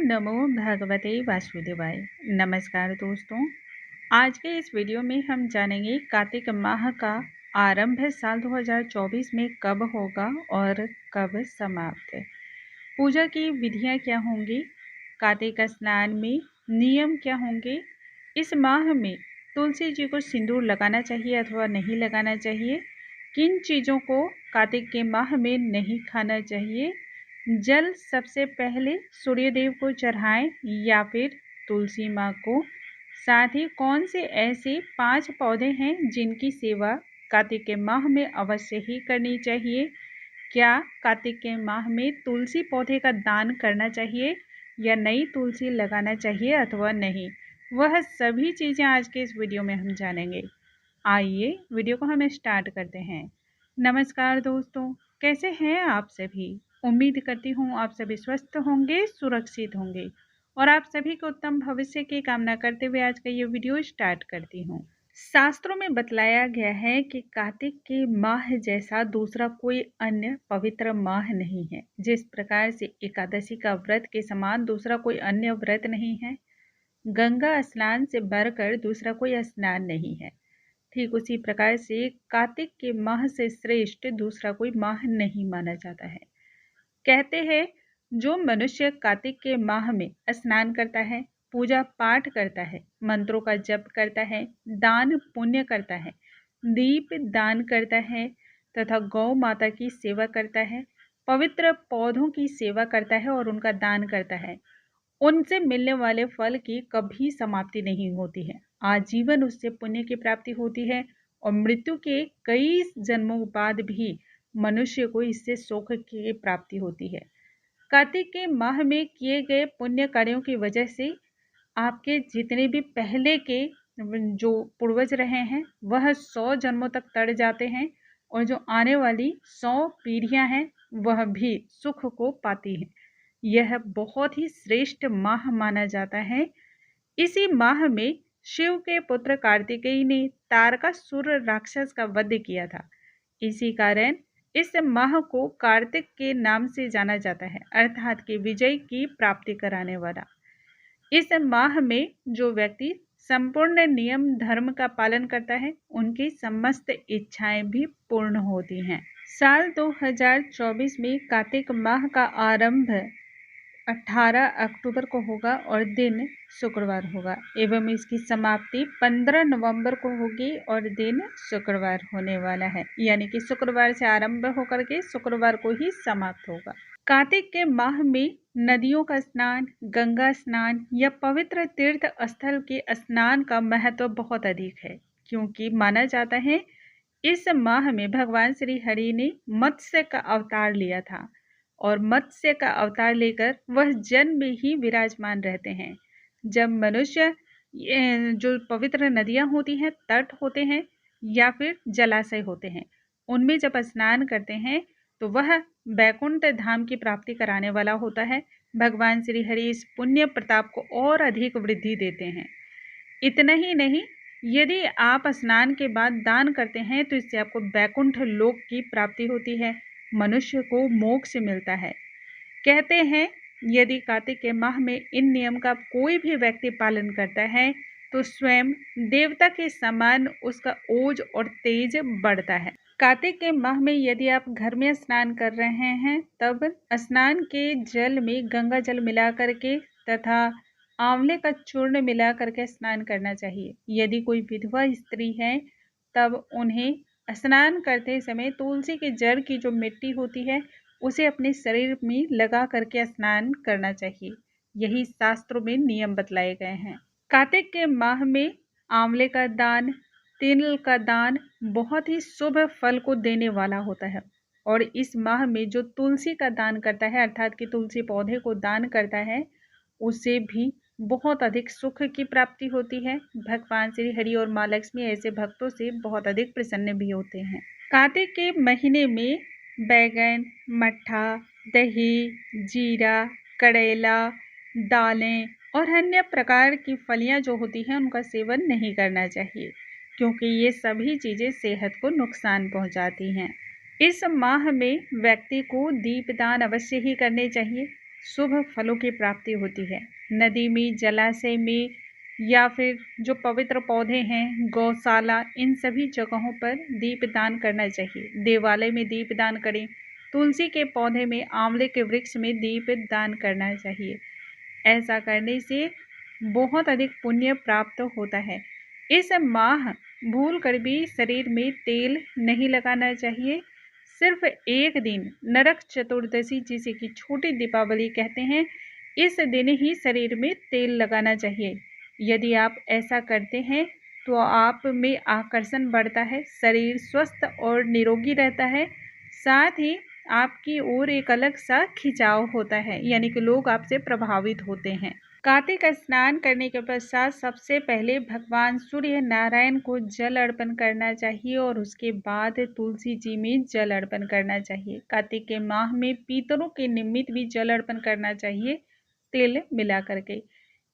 नमो भगवते वासुदेवाय। नमस्कार दोस्तों, आज के इस वीडियो में हम जानेंगे कार्तिक माह का आरंभ साल 2024 में कब होगा और कब समाप्त। पूजा की विधियां क्या होंगी, कार्तिक स्नान में नियम क्या होंगे, इस माह में तुलसी जी को सिंदूर लगाना चाहिए अथवा नहीं लगाना चाहिए, किन चीज़ों को कार्तिक के माह में नहीं खाना चाहिए, जल सबसे पहले सूर्यदेव को चढ़ाएं या फिर तुलसी माँ को, साथ ही कौन से ऐसे 5 पौधे हैं जिनकी सेवा कार्तिक के माह में अवश्य ही करनी चाहिए, क्या कार्तिक के माह में तुलसी पौधे का दान करना चाहिए या नई तुलसी लगाना चाहिए अथवा नहीं, वह सभी चीज़ें आज के इस वीडियो में हम जानेंगे। आइए वीडियो को हम स्टार्ट करते हैं। नमस्कार दोस्तों, कैसे हैं आप सभी। उम्मीद करती हूँ आप सभी स्वस्थ होंगे, सुरक्षित होंगे और आप सभी को उत्तम भविष्य की कामना करते हुए आज का ये वीडियो स्टार्ट करती हूँ। शास्त्रों में बतलाया गया है कि कार्तिक के माह जैसा दूसरा कोई अन्य पवित्र माह नहीं है। जिस प्रकार से एकादशी का व्रत के समान दूसरा कोई अन्य व्रत नहीं है, गंगा स्नान से बढ़कर दूसरा कोई स्नान नहीं है, ठीक उसी प्रकार से कार्तिक के माह से श्रेष्ठ दूसरा कोई माह नहीं माना जाता है। कहते हैं जो मनुष्य कार्तिक के माह में स्नान करता है, पूजा पाठ करता है, मंत्रों का जप करता है, दान पुण्य करता है, दीप दान करता है तथा गौ माता की सेवा करता है, पवित्र पौधों की सेवा करता है और उनका दान करता है, उनसे मिलने वाले फल की कभी समाप्ति नहीं होती है। आजीवन उससे पुण्य की प्राप्ति होती है और मृत्यु के कई जन्मों बाद भी मनुष्य को इससे सुख की प्राप्ति होती है। कार्तिक के माह में किए गए पुण्य कार्यों की वजह से आपके जितने भी पहले के जो पूर्वज रहे हैं वह 100 जन्मों तक तर जाते हैं और जो आने वाली 100 पीढ़ियां हैं वह भी सुख को पाती हैं। यह बहुत ही श्रेष्ठ माह माना जाता है। इसी माह में शिव के पुत्र कार्तिकेय ने तारकासुर राक्षस का वध किया था। इसी कारण इस माह को कार्तिक के नाम से जाना जाता है, अर्थात कि विजय की प्राप्ति कराने वाला। इस माह में जो व्यक्ति संपूर्ण नियम धर्म का पालन करता है उनकी समस्त इच्छाएं भी पूर्ण होती हैं। साल 2024 में कार्तिक माह का आरंभ 18 अक्टूबर को होगा और दिन शुक्रवार होगा एवं इसकी समाप्ति 15 नवंबर को होगी और दिन शुक्रवार होने वाला है, यानी कि शुक्रवार से आरंभ होकर के शुक्रवार को ही समाप्त होगा। कार्तिक के माह में नदियों का स्नान, गंगा स्नान या पवित्र तीर्थ स्थल के स्नान का महत्व बहुत अधिक है, क्योंकि माना जाता है इस माह में भगवान श्री हरि ने मत्स्य का अवतार लिया था और मत्स्य का अवतार लेकर वह जल में ही विराजमान रहते हैं। जब मनुष्य जो पवित्र नदियां होती हैं, तट होते हैं या फिर जलाशय होते हैं, उनमें जब स्नान करते हैं तो वह वैकुंठ धाम की प्राप्ति कराने वाला होता है। भगवान श्री हरि इस पुण्य प्रताप को और अधिक वृद्धि देते हैं। इतना ही नहीं, यदि आप स्नान के बाद दान करते हैं तो इससे आपको वैकुंठ लोक की प्राप्ति होती है, मनुष्य को मोक्ष मिलता है। कहते हैं यदि कार्तिक के माह में इन नियम का कोई भी व्यक्ति पालन करता है तो स्वयं देवता के समान उसका ओज और तेज बढ़ता है। कार्तिक के माह में यदि आप घर में स्नान कर रहे हैं तब स्नान के जल में गंगा जल मिला करके तथा आंवले का चूर्ण मिला करके स्नान करना चाहिए। यदि कोई विधवा स्त्री है तब उन्हें स्नान करते समय तुलसी के जड़ की जो मिट्टी होती है उसे अपने शरीर में लगा करके स्नान करना चाहिए। यही शास्त्रों में नियम बतलाए गए हैं। कार्तिक के माह में आंवले का दान, तिल का दान बहुत ही शुभ फल को देने वाला होता है और इस माह में जो तुलसी का दान करता है, अर्थात कि तुलसी पौधे को दान करता है, उसे भी बहुत अधिक सुख की प्राप्ति होती है। भगवान श्री हरि और माँ लक्ष्मी ऐसे भक्तों से बहुत अधिक प्रसन्न भी होते हैं। कार्तिक के महीने में बैगन, मट्ठा, दही, जीरा, करेला, दालें और अन्य प्रकार की फलियां जो होती हैं उनका सेवन नहीं करना चाहिए, क्योंकि ये सभी चीज़ें सेहत को नुकसान पहुंचाती हैं। इस माह में व्यक्ति को दीपदान अवश्य ही करने चाहिए। शुभ फलों की प्राप्ति होती है। नदी में, जलाशय में या फिर जो पवित्र पौधे हैं, गौशाला, इन सभी जगहों पर दीपदान करना चाहिए। देवालय में दीपदान करें। तुलसी के पौधे में, आंवले के वृक्ष में दीपदान करना चाहिए। ऐसा करने से बहुत अधिक पुण्य प्राप्त होता है। इस माह भूल कर भी शरीर में तेल नहीं लगाना चाहिए। सिर्फ एक दिन नरक चतुर्दशी, जिसे कि छोटी दीपावली कहते हैं, इस दिन ही शरीर में तेल लगाना चाहिए। यदि आप ऐसा करते हैं तो आप में आकर्षण बढ़ता है, शरीर स्वस्थ और निरोगी रहता है। साथ ही आपकी ओर एक अलग सा खिंचाव होता है, यानी कि लोग आपसे प्रभावित होते हैं। कार्तिक स्नान करने के पश्चात सबसे पहले भगवान सूर्य नारायण को जल अर्पण करना चाहिए और उसके बाद तुलसी जी में जल अर्पण करना चाहिए। कार्तिक के माह में पितरों के निमित्त भी जल अर्पण करना चाहिए, तिल मिला करके।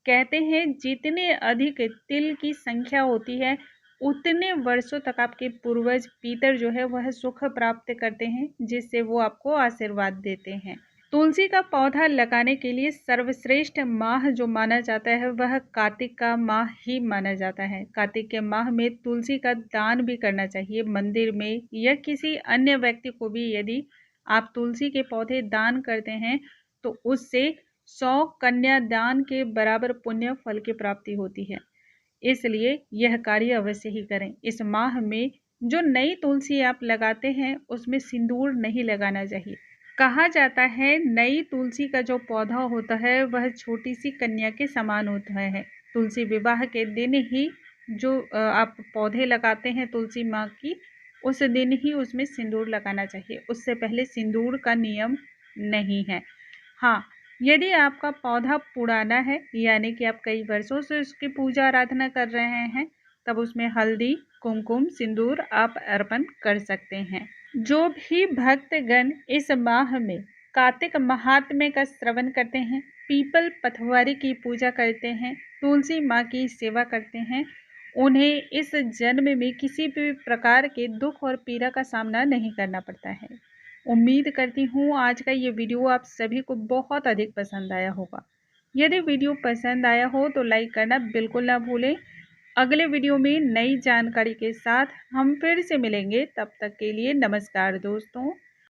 कहते हैं जितने अधिक तिल की संख्या होती है उतने वर्षों तक आपके पूर्वज पितर जो है वह सुख प्राप्त करते हैं, जिससे वो आपको आशीर्वाद देते हैं। तुलसी का पौधा लगाने के लिए सर्वश्रेष्ठ माह जो माना जाता है वह कार्तिक का माह ही माना जाता है। कार्तिक के माह में तुलसी का दान भी करना चाहिए। मंदिर में या किसी अन्य व्यक्ति को भी यदि आप तुलसी के पौधे दान करते हैं तो उससे 100 कन्यादान के बराबर पुण्य फल की प्राप्ति होती है। इसलिए यह कार्य अवश्य ही करें। इस माह में जो नई तुलसी आप लगाते हैं उसमें सिंदूर नहीं लगाना चाहिए। कहा जाता है नई तुलसी का जो पौधा होता है वह छोटी सी कन्या के समान होता है। तुलसी विवाह के दिन ही जो आप पौधे लगाते हैं तुलसी माँ की, उस दिन ही उसमें सिंदूर लगाना चाहिए। उससे पहले सिंदूर का नियम नहीं है। हाँ, यदि आपका पौधा पुराना है, यानी कि आप कई वर्षों से उसकी पूजा आराधना कर रहे हैं, तब उसमें हल्दी, कुमकुम, सिंदूर आप अर्पण कर सकते हैं। जो भी भक्तगण इस माह में कार्तिक महात्म्य का श्रवण करते हैं, पीपल पथवारी की पूजा करते हैं, तुलसी माँ की सेवा करते हैं, उन्हें इस जन्म में किसी भी प्रकार के दुख और पीड़ा का सामना नहीं करना पड़ता है। उम्मीद करती हूँ आज का ये वीडियो आप सभी को बहुत अधिक पसंद आया होगा। यदि वीडियो पसंद आया हो तो लाइक करना बिल्कुल ना भूलें। अगले वीडियो में नई जानकारी के साथ हम फिर से मिलेंगे। तब तक के लिए नमस्कार दोस्तों।